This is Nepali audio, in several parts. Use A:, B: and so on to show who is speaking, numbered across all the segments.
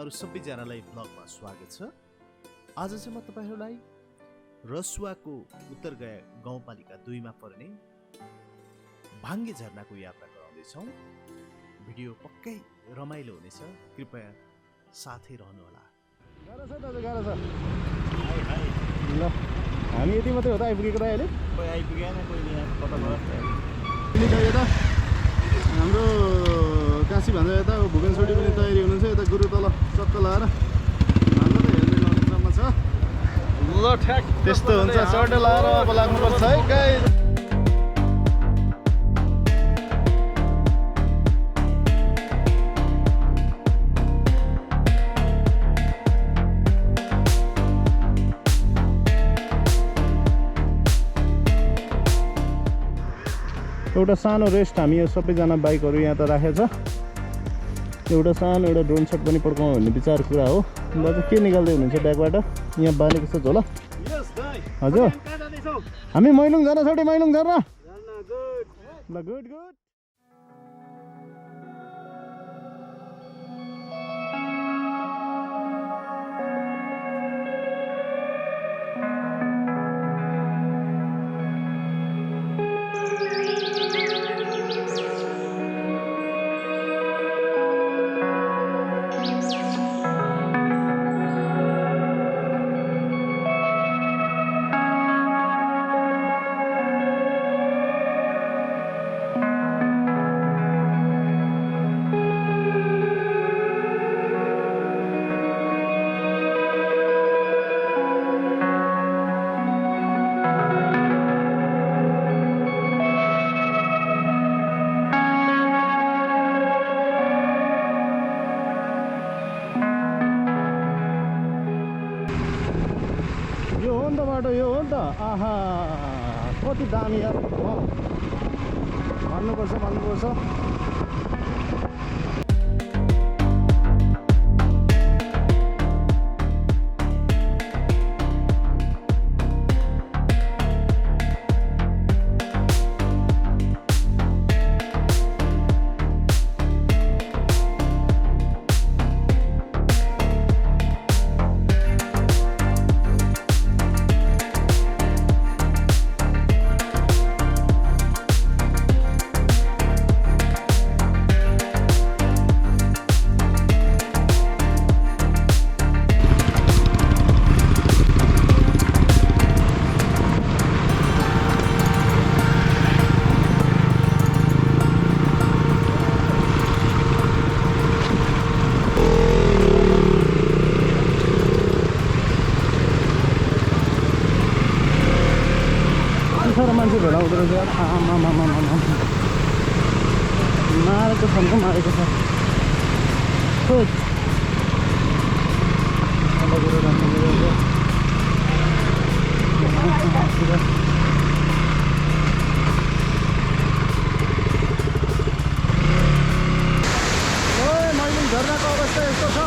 A: तपाईहरु सबैजनालाई ब्लगमा स्वागत छ। आज चाहिँ म तपाईहरुलाई रसुवाको उतरगय गाउँपालिका 2 मा पर्ने भाङ्गे झरनाको यात्रा गराउँदै छौं। भिडियो पक्कै रमाइलो हुनेछ, कृपया साथै रहनु होला।
B: गाह्रो छ दाजु, गाह्रो छ। ल हामी यति मात्रै हो त आइपुगेको त अहिले?
A: कोही आइपुगेन, कोही यहाँ कता भयो।
B: यता हाम्रो काशी भन्दा यता भुपेन छोडी पनि तयारी हुनुहुन्छ। यता गुरु तल चक्क लाएर हाम्रो त हेर्ने नजिकमा छ। ल ठ्याक त्यस्तो हुन्छ, सर्ट लाएर अब लाग्नुपर्छ है गाइस। एउटा सानो रेस्ट हामी यो सबैजना बाइकहरू यहाँ त राखेको छ। एउटा सानो एउटा ड्रोन सट पनि पड्काउँ भन्ने विचार कुरा हो। दाजु के निकाल्दै हुनुहुन्छ ब्यागबाट? यहाँ बालेको छ झोला। हजुर हामी मैलुङ झर्ना छोडी मैलुङ झर्ना। ल गुड गुड। यो हो नि त। आहा कति दामी यार, भन्नुपर्छ भन्नुपर्छ। मान्छे भेला हुँदो रहेछ यार। मारेको छन्को मारेको छ। मैलुङ झरनाको अवस्था यस्तो छ।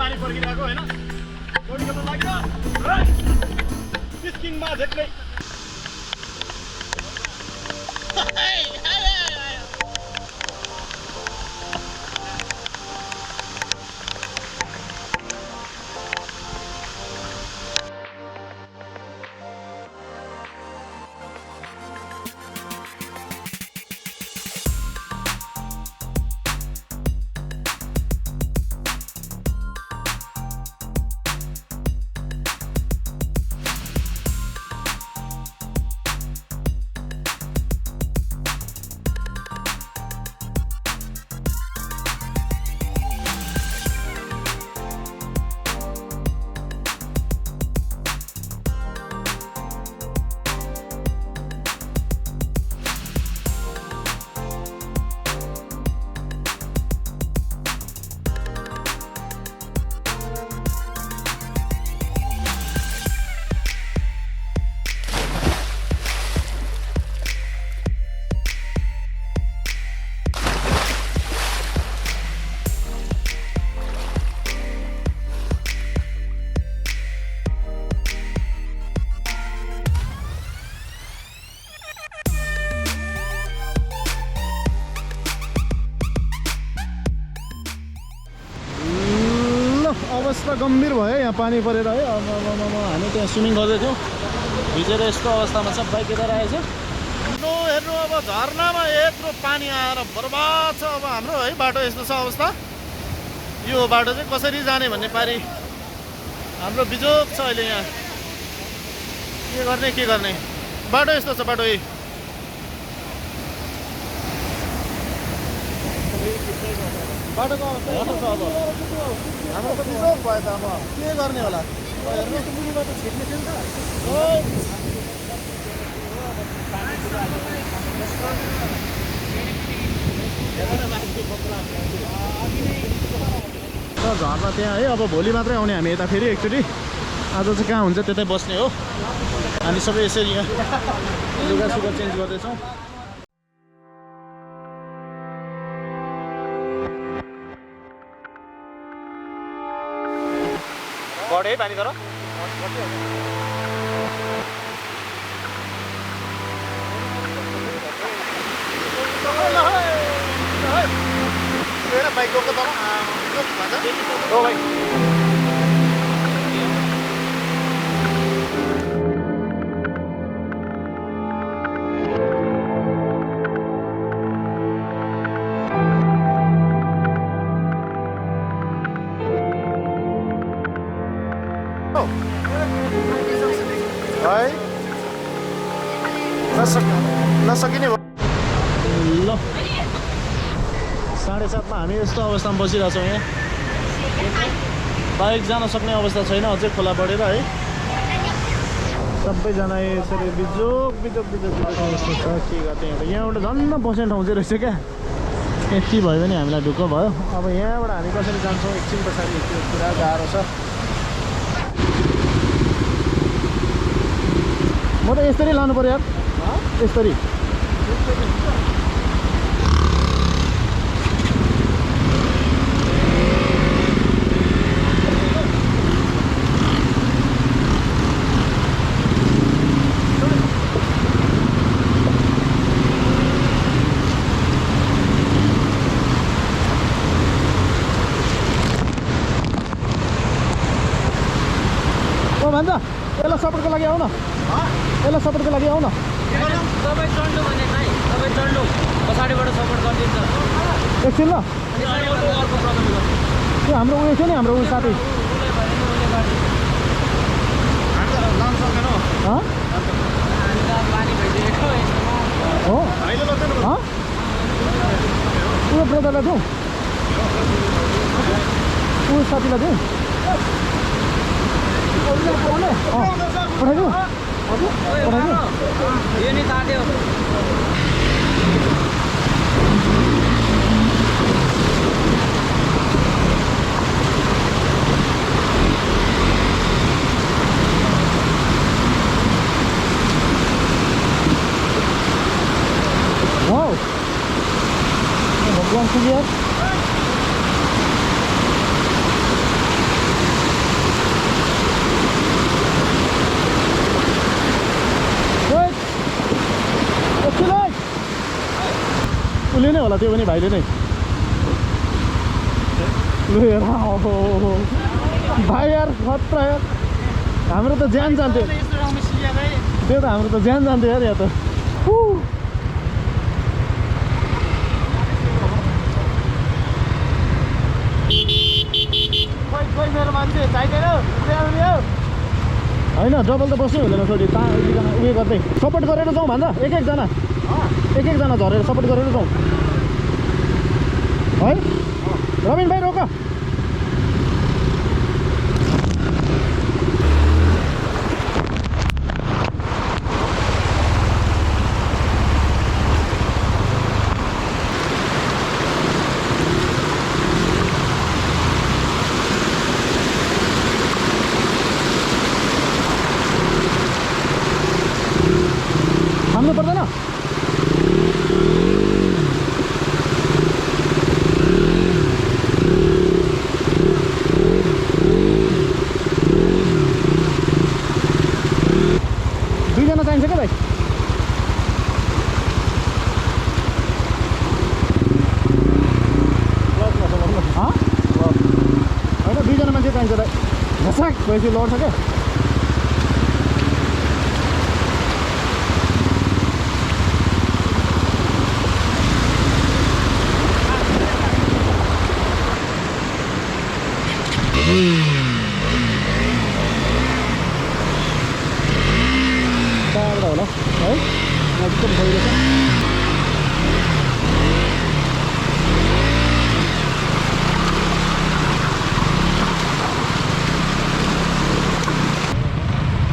B: पानी पर्खिरहेको होइन गोडी गर्न लाग्यो स्किङमा झेक्दै अवस्था गम्भीर भयो यहाँ पानी परेर है हामी त्यहाँ स्विमिङ गर्दै थियौँ भिजेर यस्तो अवस्थामा छ बाइक यता रहेछ हेर्नु अब झरनामा यत्रो पानी आएर बर्बाद छ अब हाम्रो है बाटो यस्तो छ अवस्था यो बाटो चाहिँ कसरी जाने भन्ने पारी हाम्रो बिजोग छ अहिले यहाँ के गर्ने बाटो यस्तो छ बाटो यही बाटोको अवस्था यस्तो छ अब हाम्रो त बिजोग भयो त अब के गर्ने होला हेर्नु मुनिबाट छिर्ने थियो नि त झर्ना त्यहाँ है अब भोलि मात्रै आउने हामी यता फेरि एकचोटि आज चाहिँ कहाँ हुन्छ त्यतै बस्ने हो हामी सबै यसरी यहाँ लुगासुगा चेन्ज गर्दैछौँ बढे पानी तर बाइक गएको तर हो भाइ नसकिने भयो ल 7:30 हामी यस्तो अवस्थामा बसिरहेको छौँ यहाँ बाइक जान सक्ने अवस्था छैन अझै खोला बढेर है सबैजना यसरी बिजोग अवस्था छ के गर्ने यहाँबाट झन्न बस्ने ठाउँ चाहिँ रहेछ क्या यति भयो भने हामीलाई ढुक्क भयो अब यहाँबाट हामी कसरी जान्छौँ एकछिन पछाडि त्यो पुरा गाह्रो छ म त यसरी लानु पर्यो यार यसरी भन्छ यसलाई सपोर्टको लागि आऊ न यसलाई सपोर्टको लागि आऊ न
C: तपाईँ चढ्नु भने भाइ तपाईँ चढ्नु पछाडिबाट सपोर्ट गरिदिन्छ
B: एकछिन ल त्यो हाम्रो उयो थियो नि हाम्रो उयो साथी हो उयो ब्रदरलाई दिउँ उयो साथीलाई दिउँ पठाइदिउँ पठाइदिउँ
C: यो नि तात्यो
B: भगवान पुग्यो त्यो पनि भाइले नै लिएर भाइ यार खतरा यार हाम्रो त ज्यान जान्थ्यो त्यो त हाम्रो त ज्यान जान्थ्यो यार यहाँ त
C: मेरो मान्छे चाहिँदैन
B: होइन डबल त बस्नु हुँदैन छोरी उयो गर्दै सपोर्ट गरेर जाउँ भन्दा एक एकजना झरेर सपोर्ट गरेर जाउँ है रबिन भाइ रोक थाम्नु पर्दैन दुईजना चाहिन्छ क्या भाइ होइन दुईजना मान्छे चाहिन्छ भाइ घसाक भएपछि लड्छ क्या होला है एकदम भइरहेछ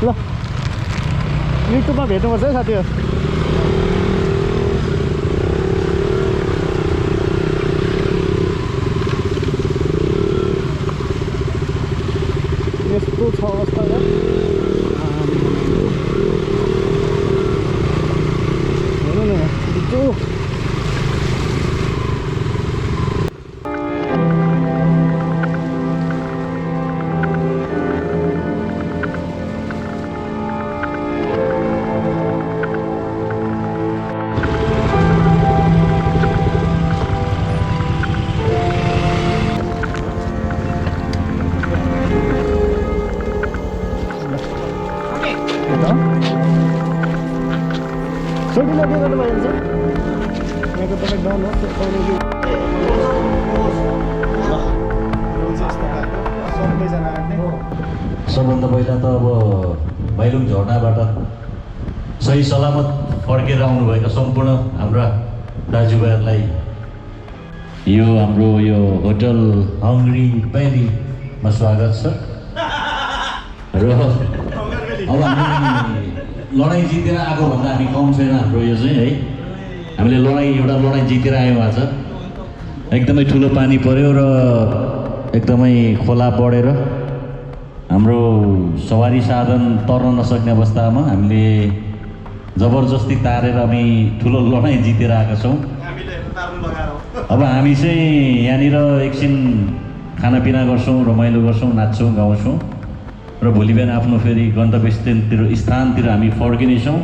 B: ल युट्युबमा भेट्नुपर्छ है साथीहरू यस्तो छ अवस्था छोटीलाई के गर्नु भइन्छ यहाँको तपाईँ डाउन हो
D: सबभन्दा पहिला त अब माइलुङ झरनाबाट सही सलामत फर्केर आउनुभएका सम्पूर्ण हाम्रा दाजुभाइहरूलाई यो हाम्रो यो होटल हङ्ग्री भ्यालीमा स्वागत छ र अब हामी लडाइँ जितेर आएको भन्दा हामी कम छैन हाम्रो यो चाहिँ है हामीले एउटा लडाइँ जितेर आयौँ आज एकदमै ठुलो पानी पर्यो र एकदमै खोला बढेर हाम्रो सवारी साधन तर्न नसक्ने अवस्थामा हामीले जबरजस्ती तारेर हामी ठुलो लडाइँ जितेर आएका छौँ अब हामी चाहिँ यहाँनिर एकछिन खानापिना गर्छौँ रमाइलो गर्छौँ नाच्छौँ गाउँछौँ र भोलि बिहान आफ्नो फेरि गन्तव्य स्थानतिर हामी फर्किनेछौँ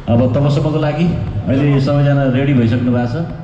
D: अब तबसम्मको लागि अहिले सबैजना रेडी भइसक्नु भएको छ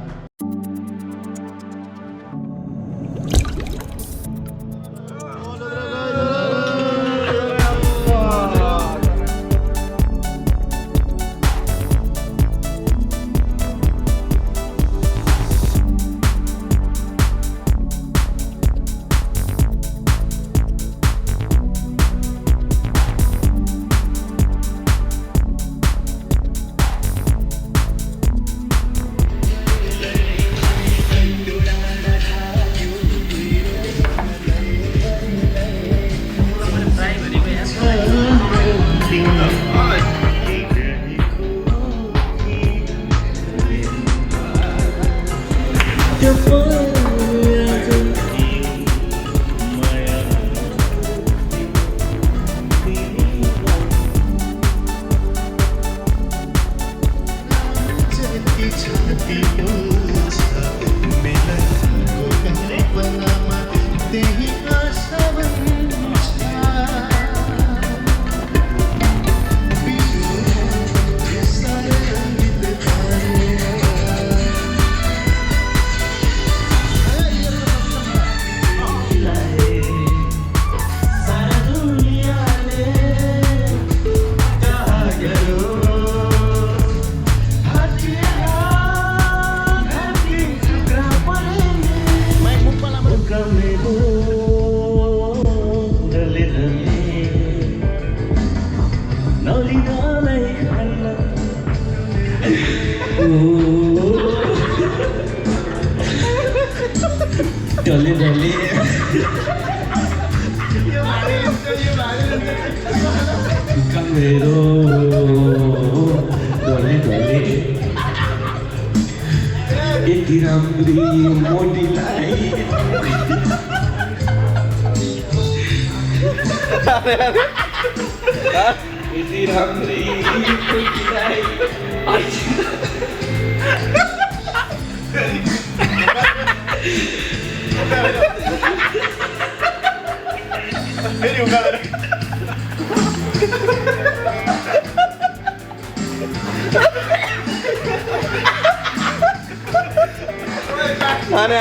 E: मेरो डोले डोले यति राम्री मोटीलाई यति राम्री मोटीलाई
B: आने